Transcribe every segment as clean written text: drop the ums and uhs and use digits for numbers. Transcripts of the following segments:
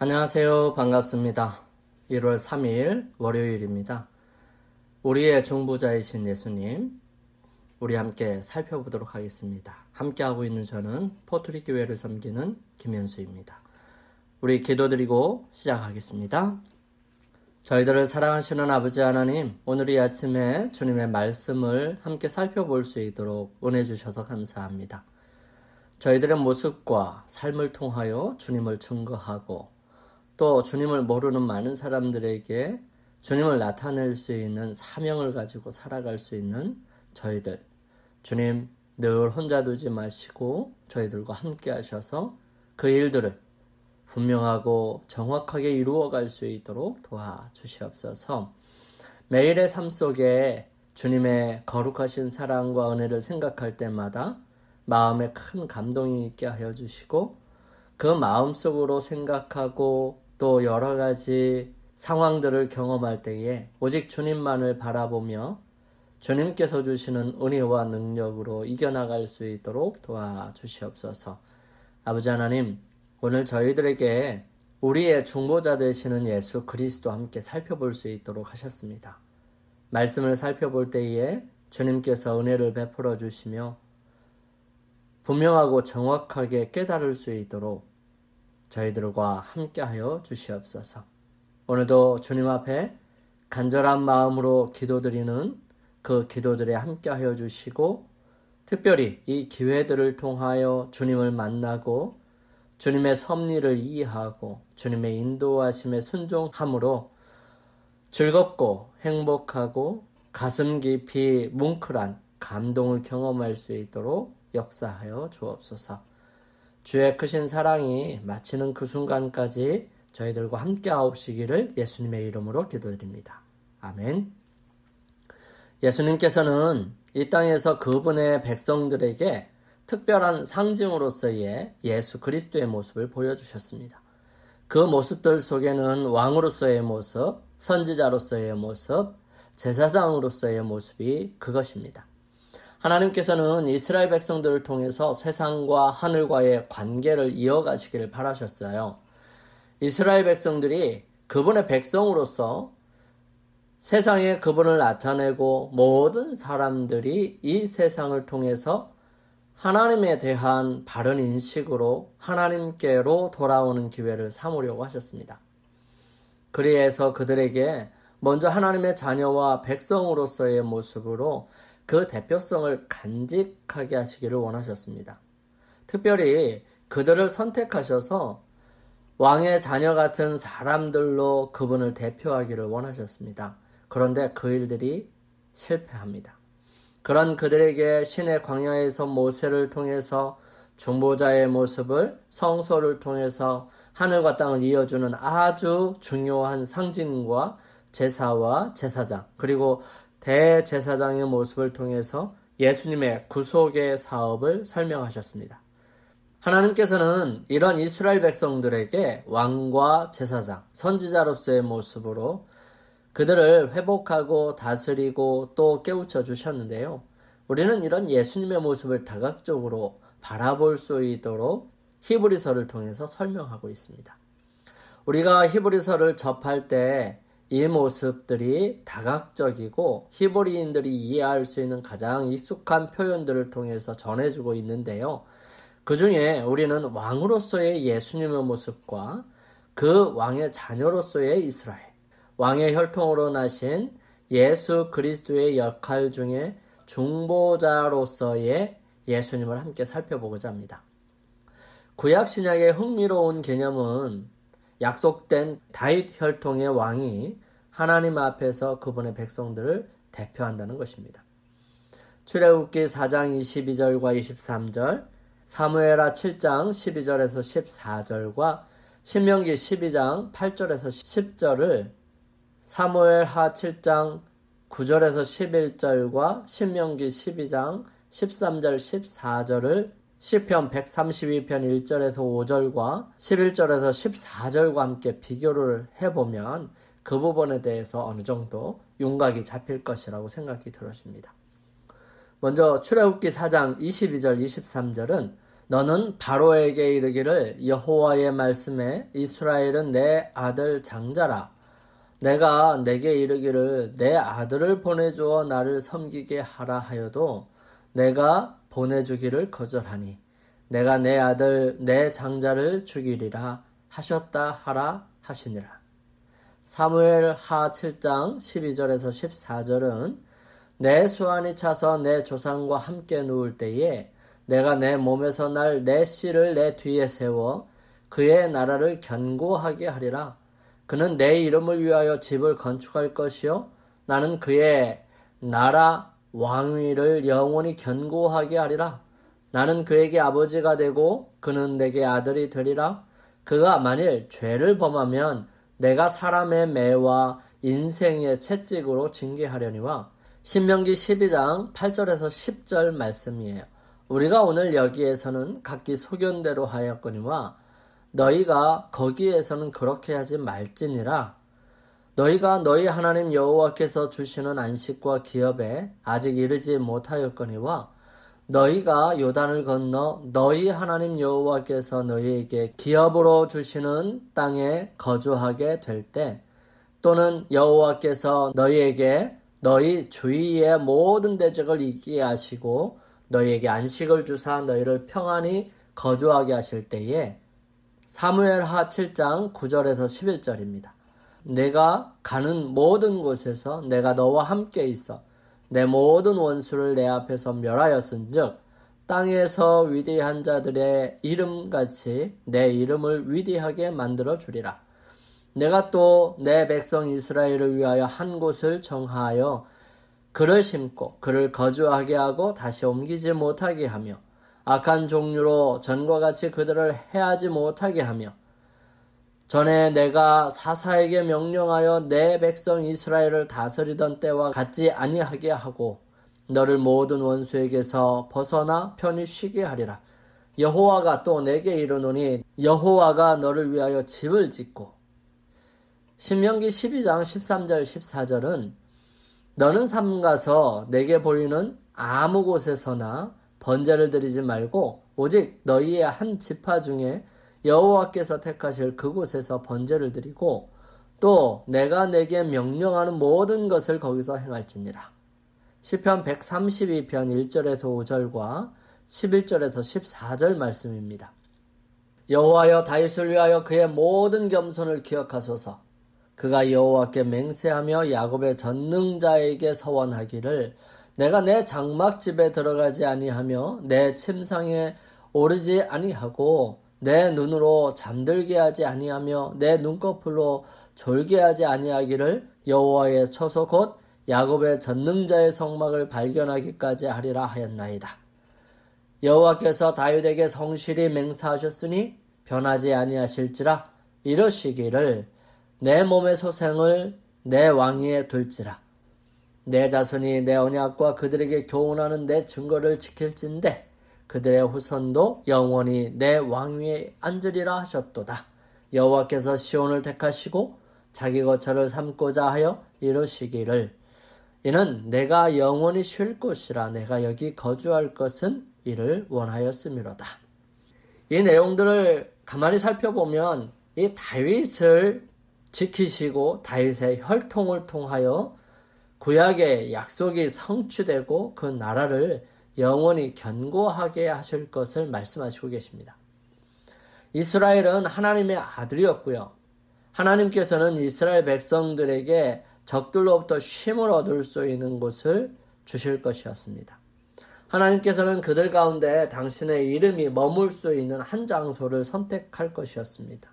안녕하세요. 반갑습니다. 1월 3일 월요일입니다. 우리의 중보자이신 예수님, 우리 함께 살펴보도록 하겠습니다. 함께하고 있는 저는 포트리 교회를 섬기는 김현수입니다. 우리 기도드리고 시작하겠습니다. 저희들을 사랑하시는 아버지 하나님, 오늘 이 아침에 주님의 말씀을 함께 살펴볼 수 있도록 은혜 주셔서 감사합니다. 저희들의 모습과 삶을 통하여 주님을 증거하고 또 주님을 모르는 많은 사람들에게 주님을 나타낼 수 있는 사명을 가지고 살아갈 수 있는 저희들, 주님 늘 혼자 두지 마시고 저희들과 함께 하셔서 그 일들을 분명하고 정확하게 이루어갈 수 있도록 도와주시옵소서. 매일의 삶 속에 주님의 거룩하신 사랑과 은혜를 생각할 때마다 마음에 큰 감동이 있게 하여 주시고 그 마음속으로 생각하고 또 여러 가지 상황들을 경험할 때에 오직 주님만을 바라보며 주님께서 주시는 은혜와 능력으로 이겨나갈 수 있도록 도와주시옵소서. 아버지 하나님, 오늘 저희들에게 우리의 중보자 되시는 예수 그리스도와 함께 살펴볼 수 있도록 하셨습니다. 말씀을 살펴볼 때에 주님께서 은혜를 베풀어 주시며 분명하고 정확하게 깨달을 수 있도록 저희들과 함께하여 주시옵소서. 오늘도 주님 앞에 간절한 마음으로 기도드리는 그 기도들에 함께하여 주시고 특별히 이 기회들을 통하여 주님을 만나고 주님의 섭리를 이해하고 주님의 인도하심에 순종함으로 즐겁고 행복하고 가슴 깊이 뭉클한 감동을 경험할 수 있도록 역사하여 주옵소서. 주의 크신 사랑이 마치는 그 순간까지 저희들과 함께 하옵시기를 예수님의 이름으로 기도드립니다. 아멘. 예수님께서는 이 땅에서 그분의 백성들에게 특별한 상징으로서의 예수 그리스도의 모습을 보여주셨습니다. 그 모습들 속에는 왕으로서의 모습, 선지자로서의 모습, 제사장으로서의 모습이 그것입니다. 하나님께서는 이스라엘 백성들을 통해서 세상과 하늘과의 관계를 이어가시기를 바라셨어요. 이스라엘 백성들이 그분의 백성으로서 세상에 그분을 나타내고 모든 사람들이 이 세상을 통해서 하나님에 대한 바른 인식으로 하나님께로 돌아오는 기회를 삼으려고 하셨습니다. 그리해서 그들에게 먼저 하나님의 자녀와 백성으로서의 모습으로 그 대표성을 간직하게 하시기를 원하셨습니다. 특별히 그들을 선택하셔서 왕의 자녀 같은 사람들로 그분을 대표하기를 원하셨습니다. 그런데 그 일들이 실패합니다. 그런 그들에게 신의 광야에서 모세를 통해서 중보자의 모습을 성소를 통해서 하늘과 땅을 이어주는 아주 중요한 상징과 제사와 제사장 그리고 대제사장의 모습을 통해서 예수님의 구속의 사업을 설명하셨습니다. 하나님께서는 이런 이스라엘 백성들에게 왕과 제사장, 선지자로서의 모습으로 그들을 회복하고 다스리고 또 깨우쳐 주셨는데요. 우리는 이런 예수님의 모습을 다각적으로 바라볼 수 있도록 히브리서를 통해서 설명하고 있습니다. 우리가 히브리서를 접할 때 이 모습들이 다각적이고 히브리인들이 이해할 수 있는 가장 익숙한 표현들을 통해서 전해주고 있는데요. 그 중에 우리는 왕으로서의 예수님의 모습과 그 왕의 자녀로서의 이스라엘, 왕의 혈통으로 나신 예수 그리스도의 역할 중에 중보자로서의 예수님을 함께 살펴보고자 합니다. 구약 신약의 흥미로운 개념은 약속된 다윗 혈통의 왕이 하나님 앞에서 그분의 백성들을 대표한다는 것입니다. 출애굽기 4장 22절과 23절, 사무엘하 7장 12절에서 14절과 신명기 12장 8절에서 10절을 사무엘하 7장 9절에서 11절과 신명기 12장 13절 14절을 시편 132편 1절에서 5절과 11절에서 14절과 함께 비교를 해보면 그 부분에 대해서 어느 정도 윤곽이 잡힐 것이라고 생각이 들어집니다. 먼저 출애굽기 4장 22절 23절은 너는 바로에게 이르기를 여호와의 말씀에 이스라엘은 내 아들 장자라. 내가 내게 이르기를 내 아들을 보내주어 나를 섬기게 하라 하여도 내가 보내주기를 거절하니 내가 내 아들 내 장자를 죽이리라 하셨다 하라 하시니라. 사무엘 하 7장 12절에서 14절은 내 수완이 차서 내 조상과 함께 누울 때에 내가 내 몸에서 날 내 씨를 내 뒤에 세워 그의 나라를 견고하게 하리라. 그는 내 이름을 위하여 집을 건축할 것이요 나는 그의 나라 왕위를 영원히 견고하게 하리라. 나는 그에게 아버지가 되고 그는 내게 아들이 되리라. 그가 만일 죄를 범하면 내가 사람의 매와 인생의 채찍으로 징계하려니와. 신명기 12장 8절에서 10절 말씀이에요. 우리가 오늘 여기에서는 각기 소견대로 하였거니와 너희가 거기에서는 그렇게 하지 말지니라. 너희가 너희 하나님 여호와께서 주시는 안식과 기업에 아직 이르지 못하였거니와 너희가 요단을 건너 너희 하나님 여호와께서 너희에게 기업으로 주시는 땅에 거주하게 될 때 또는 여호와께서 너희에게 너희 주위의 모든 대적을 이기게 하시고 너희에게 안식을 주사 너희를 평안히 거주하게 하실 때에 사무엘 하 7장 9절에서 11절입니다. 내가 가는 모든 곳에서 내가 너와 함께 있어 내 모든 원수를 내 앞에서 멸하였은즉 땅에서 위대한 자들의 이름같이 내 이름을 위대하게 만들어 주리라. 내가 또 내 백성 이스라엘을 위하여 한 곳을 정하여 그를 심고 그를 거주하게 하고 다시 옮기지 못하게 하며 악한 종류로 전과 같이 그들을 해하지 못하게 하며 전에 내가 사사에게 명령하여 내 백성 이스라엘을 다스리던 때와 같지 아니하게 하고 너를 모든 원수에게서 벗어나 편히 쉬게 하리라. 여호와가 또 내게 이르노니 여호와가 너를 위하여 집을 짓고. 신명기 12장 13절 14절은 너는 삼가서 내게 보이는 아무 곳에서나 번제를 드리지 말고 오직 너희의 한 지파 중에 여호와께서 택하실 그곳에서 번제를 드리고 또 내가 내게 명령하는 모든 것을 거기서 행할지니라. 시편 132편 1절에서 5절과 11절에서 14절 말씀입니다. 여호와여 다윗을 위하여 그의 모든 겸손을 기억하소서. 그가 여호와께 맹세하며 야곱의 전능자에게 서원하기를 내가 내 장막집에 들어가지 아니하며 내 침상에 오르지 아니하고 내 눈으로 잠들게 하지 아니하며 내 눈꺼풀로 졸게 하지 아니하기를 여호와의 처소 곧 야곱의 전능자의 성막을 발견하기까지 하리라 하였나이다. 여호와께서 다윗에게 성실히 맹세하셨으니 변하지 아니하실지라. 이러시기를 내 몸의 소생을 내 왕위에 둘지라. 내 자손이 내 언약과 그들에게 교훈하는 내 증거를 지킬진대 그들의 후손도 영원히 내 왕위에 앉으리라 하셨도다. 여호와께서 시온을 택하시고 자기 거처를 삼고자 하여 이르시기를 이는 내가 영원히 쉴 곳이라. 내가 여기 거주할 것은 이를 원하였음이로다. 이 내용들을 가만히 살펴보면 이 다윗을 지키시고 다윗의 혈통을 통하여 구약의 약속이 성취되고 그 나라를 영원히 견고하게 하실 것을 말씀하시고 계십니다. 이스라엘은 하나님의 아들이었고요. 하나님께서는 이스라엘 백성들에게 적들로부터 쉼을 얻을 수 있는 곳을 주실 것이었습니다. 하나님께서는 그들 가운데 당신의 이름이 머물 수 있는 한 장소를 선택할 것이었습니다.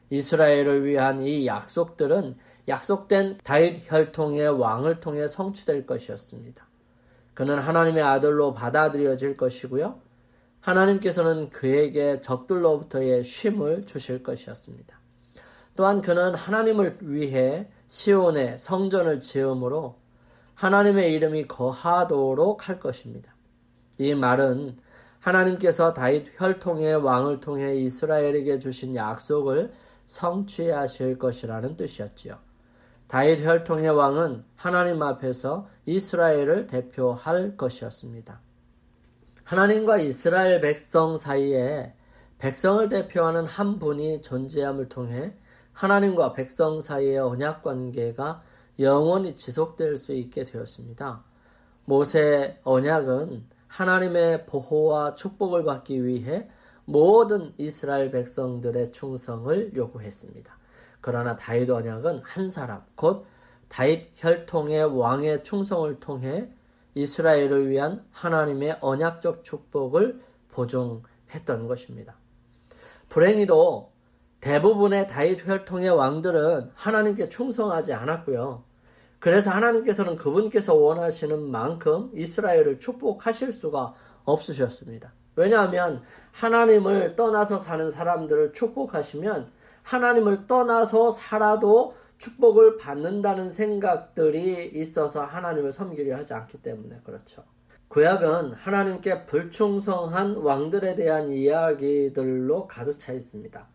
이스라엘을 위한 이 약속들은 약속된 다윗 혈통의 왕을 통해 성취될 것이었습니다. 그는 하나님의 아들로 받아들여질 것이고요. 하나님께서는 그에게 적들로부터의 쉼을 주실 것이었습니다. 또한 그는 하나님을 위해 시온에 성전을 지음으로 하나님의 이름이 거하도록 할 것입니다. 이 말은 하나님께서 다윗 혈통의 왕을 통해 이스라엘에게 주신 약속을 성취하실 것이라는 뜻이었지요. 다윗 혈통의 왕은 하나님 앞에서 이스라엘을 대표할 것이었습니다. 하나님과 이스라엘 백성 사이에 백성을 대표하는 한 분이 존재함을 통해 하나님과 백성 사이의 언약 관계가 영원히 지속될 수 있게 되었습니다. 모세 언약은 하나님의 보호와 축복을 받기 위해 모든 이스라엘 백성들의 충성을 요구했습니다. 그러나 다윗 언약은 한 사람, 곧 다윗 혈통의 왕의 충성을 통해 이스라엘을 위한 하나님의 언약적 축복을 보증했던 것입니다. 불행히도 대부분의 다윗 혈통의 왕들은 하나님께 충성하지 않았고요. 그래서 하나님께서는 그분께서 원하시는 만큼 이스라엘을 축복하실 수가 없으셨습니다. 왜냐하면 하나님을 떠나서 사는 사람들을 축복하시면 하나님을 떠나서 살아도 축복을 받는다는 생각들이 있어서 하나님을 섬기려 하지 않기 때문에 그렇죠. 구약은 하나님께 불충성한 왕들에 대한 이야기들로 가득 차 있습니다.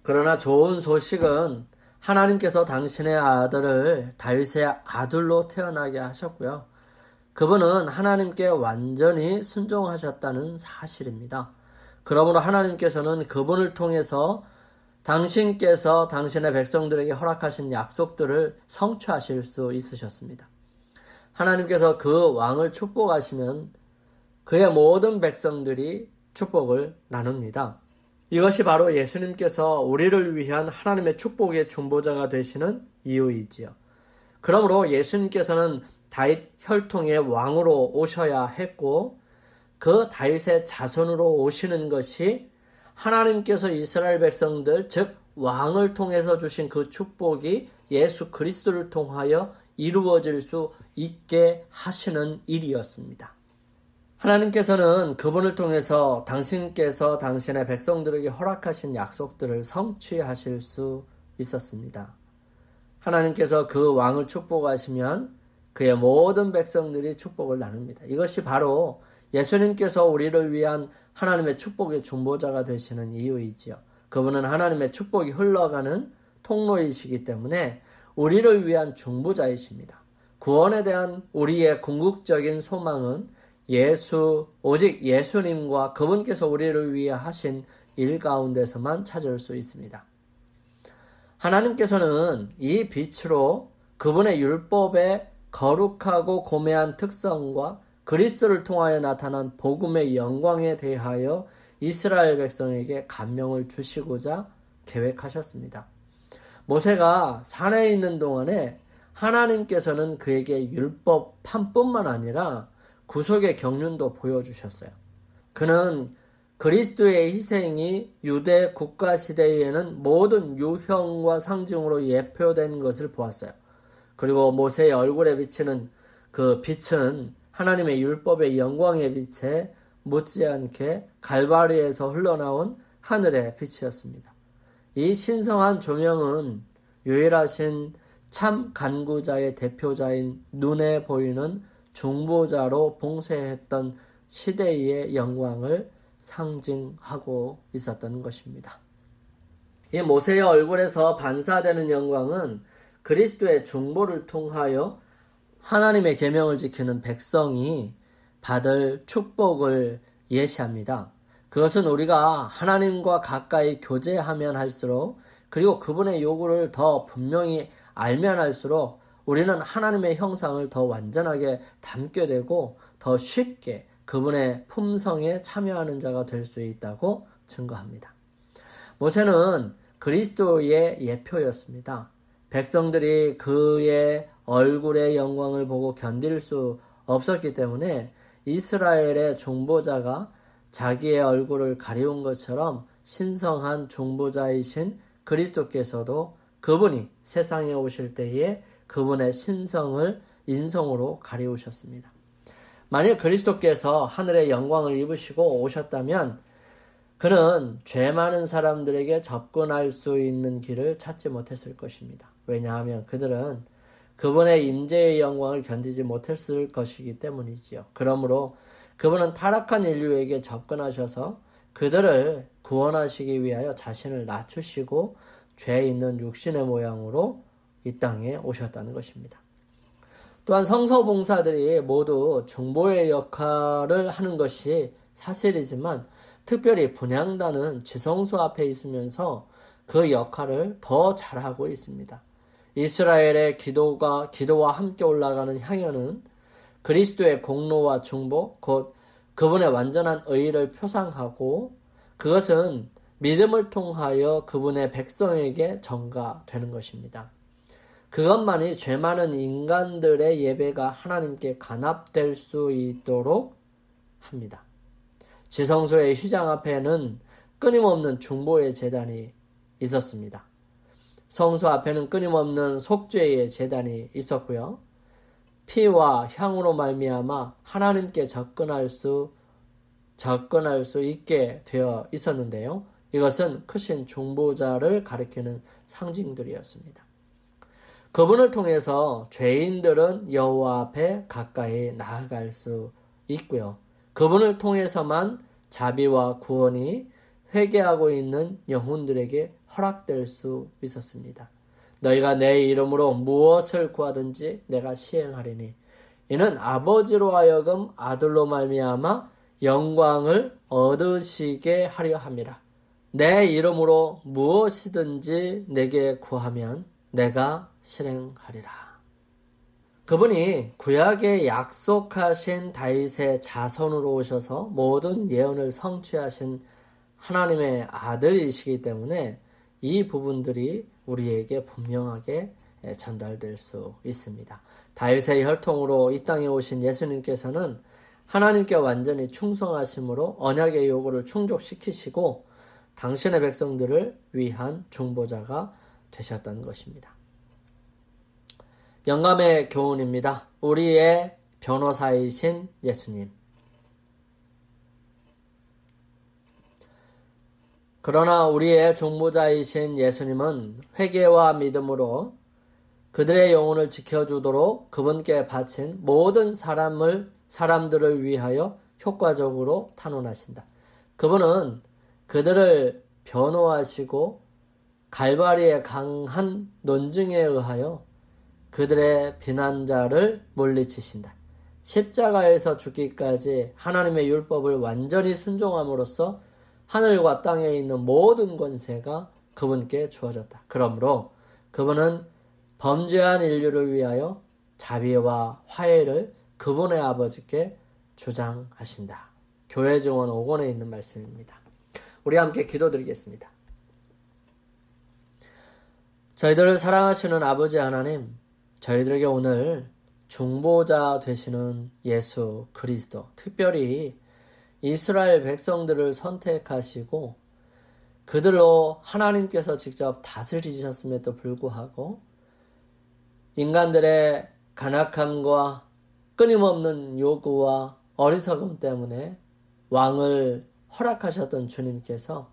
그러나 좋은 소식은 하나님께서 당신의 아들을 다윗의 아들로 태어나게 하셨고요. 그분은 하나님께 완전히 순종하셨다는 사실입니다. 그러므로 하나님께서는 그분을 통해서 당신께서 당신의 백성들에게 허락하신 약속들을 성취하실 수 있으셨습니다. 하나님께서 그 왕을 축복하시면 그의 모든 백성들이 축복을 나눕니다. 이것이 바로 예수님께서 우리를 위한 하나님의 축복의 중보자가 되시는 이유이지요. 그러므로 예수님께서는 다윗 혈통의 왕으로 오셔야 했고 그 다윗의 자손으로 오시는 것이 하나님께서 이스라엘 백성들, 즉 왕을 통해서 주신 그 축복이 예수 그리스도를 통하여 이루어질 수 있게 하시는 일이었습니다. 하나님께서는 그분을 통해서 당신께서 당신의 백성들에게 허락하신 약속들을 성취하실 수 있었습니다. 하나님께서 그 왕을 축복하시면 그의 모든 백성들이 축복을 나눕니다. 이것이 바로 예수님께서 우리를 위한 하나님의 축복의 중보자가 되시는 이유이지요. 그분은 하나님의 축복이 흘러가는 통로이시기 때문에 우리를 위한 중보자이십니다. 구원에 대한 우리의 궁극적인 소망은 오직 예수님과 그분께서 우리를 위해 하신 일 가운데서만 찾을 수 있습니다. 하나님께서는 이 빛으로 그분의 율법의 거룩하고 고매한 특성과 그리스도를 통하여 나타난 복음의 영광에 대하여 이스라엘 백성에게 감명을 주시고자 계획하셨습니다. 모세가 산에 있는 동안에 하나님께서는 그에게 율법판뿐만 아니라 구속의 경륜도 보여주셨어요. 그는 그리스도의 희생이 유대 국가 시대에는 모든 유형과 상징으로 예표된 것을 보았어요. 그리고 모세의 얼굴에 비치는 그 빛은 하나님의 율법의 영광의 빛에 못지않게 갈바리에서 흘러나온 하늘의 빛이었습니다. 이 신성한 조명은 유일하신 참 간구자의 대표자인 눈에 보이는 중보자로 봉쇄했던 시대의 영광을 상징하고 있었던 것입니다. 이 모세의 얼굴에서 반사되는 영광은 그리스도의 중보를 통하여 하나님의 계명을 지키는 백성이 받을 축복을 예시합니다. 그것은 우리가 하나님과 가까이 교제하면 할수록 그리고 그분의 요구를 더 분명히 알면 할수록 우리는 하나님의 형상을 더 완전하게 담게 되고 더 쉽게 그분의 품성에 참여하는 자가 될 수 있다고 증거합니다. 모세는 그리스도의 예표였습니다. 백성들이 그의 얼굴의 영광을 보고 견딜 수 없었기 때문에 이스라엘의 중보자가 자기의 얼굴을 가리운 것처럼 신성한 중보자이신 그리스도께서도 그분이 세상에 오실 때에 그분의 신성을 인성으로 가리우셨습니다. 만일 그리스도께서 하늘의 영광을 입으시고 오셨다면 그는 죄 많은 사람들에게 접근할 수 있는 길을 찾지 못했을 것입니다. 왜냐하면 그들은 그분의 임재의 영광을 견디지 못했을 것이기 때문이지요. 그러므로 그분은 타락한 인류에게 접근하셔서 그들을 구원하시기 위하여 자신을 낮추시고 죄 있는 육신의 모양으로 이 땅에 오셨다는 것입니다. 또한 성서봉사들이 모두 중보의 역할을 하는 것이 사실이지만 특별히 분향단은 지성소 앞에 있으면서 그 역할을 더 잘하고 있습니다. 이스라엘의 기도와 함께 올라가는 향연은 그리스도의 공로와 중보, 곧 그분의 완전한 의의를 표상하고 그것은 믿음을 통하여 그분의 백성에게 전가되는 것입니다. 그것만이 죄 많은 인간들의 예배가 하나님께 간합될 수 있도록 합니다. 지성소의 휘장 앞에는 끊임없는 중보의 제단이 있었습니다. 성소 앞에는 끊임없는 속죄의 제단이 있었고요. 피와 향으로 말미암아 하나님께 접근할 수 있게 되어 있었는데요. 이것은 크신 중보자를 가리키는 상징들이었습니다. 그분을 통해서 죄인들은 여호와 앞에 가까이 나아갈 수 있고요. 그분을 통해서만 자비와 구원이 회개하고 있는 영혼들에게 허락될 수 있었습니다. 너희가 내 이름으로 무엇을 구하든지 내가 시행하리니 이는 아버지로 하여금 아들로 말미암아 영광을 얻으시게 하려 함이라. 내 이름으로 무엇이든지 내게 구하면 내가 실행하리라. 그분이 구약에 약속하신 다윗의 자손으로 오셔서 모든 예언을 성취하신 하나님의 아들이시기 때문에 이 부분들이 우리에게 분명하게 전달될 수 있습니다. 다윗의 혈통으로 이 땅에 오신 예수님께서는 하나님께 완전히 충성하심으로 언약의 요구를 충족시키시고 당신의 백성들을 위한 중보자가 되셨던 것입니다. 영감의 교훈입니다. 우리의 변호사이신 예수님. 그러나 우리의 중보자이신 예수님은 회개와 믿음으로 그들의 영혼을 지켜주도록 그분께 바친 모든 사람들을 위하여 효과적으로 탄원하신다. 그분은 그들을 변호하시고 갈바리의 강한 논증에 의하여 그들의 비난자를 물리치신다. 십자가에서 죽기까지 하나님의 율법을 완전히 순종함으로써 하늘과 땅에 있는 모든 권세가 그분께 주어졌다. 그러므로 그분은 범죄한 인류를 위하여 자비와 화해를 그분의 아버지께 주장하신다. 교회 증언 5권에 있는 말씀입니다. 우리 함께 기도드리겠습니다. 저희들을 사랑하시는 아버지 하나님, 저희들에게 오늘 중보자 되시는 예수 그리스도, 특별히 이스라엘 백성들을 선택하시고 그들로 하나님께서 직접 다스리셨음에도 불구하고 인간들의 간악함과 끊임없는 요구와 어리석음 때문에 왕을 허락하셨던 주님께서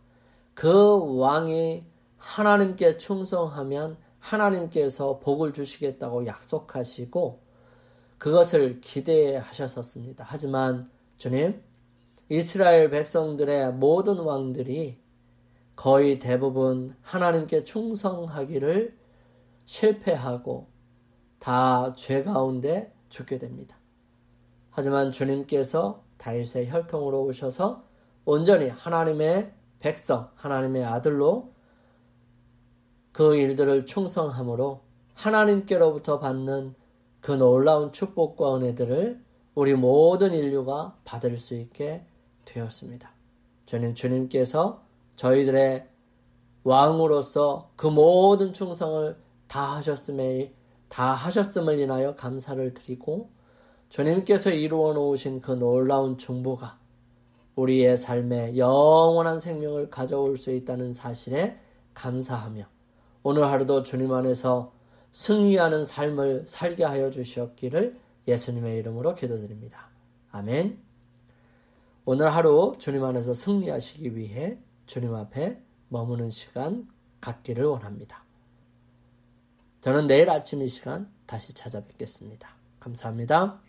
그 왕이 하나님께 충성하면 하나님께서 복을 주시겠다고 약속하시고 그것을 기대하셨었습니다. 하지만 주님, 이스라엘 백성들의 모든 왕들이 거의 대부분 하나님께 충성하기를 실패하고 다 죄 가운데 죽게 됩니다. 하지만 주님께서 다윗의 혈통으로 오셔서 온전히 하나님의 백성, 하나님의 아들로 그 일들을 충성함으로 하나님께로부터 받는 그 놀라운 축복과 은혜들을 우리 모든 인류가 받을 수 있게 되었습니다. 주님께서 저희들의 왕으로서 그 모든 충성을 다 하셨음을 인하여 감사를 드리고 주님께서 이루어 놓으신 그 놀라운 중보가 우리의 삶에 영원한 생명을 가져올 수 있다는 사실에 감사하며 오늘 하루도 주님 안에서 승리하는 삶을 살게 하여 주시옵기를 예수님의 이름으로 기도드립니다. 아멘. 오늘 하루 주님 안에서 승리하시기 위해 주님 앞에 머무는 시간 갖기를 원합니다. 저는 내일 아침 이 시간 다시 찾아뵙겠습니다. 감사합니다.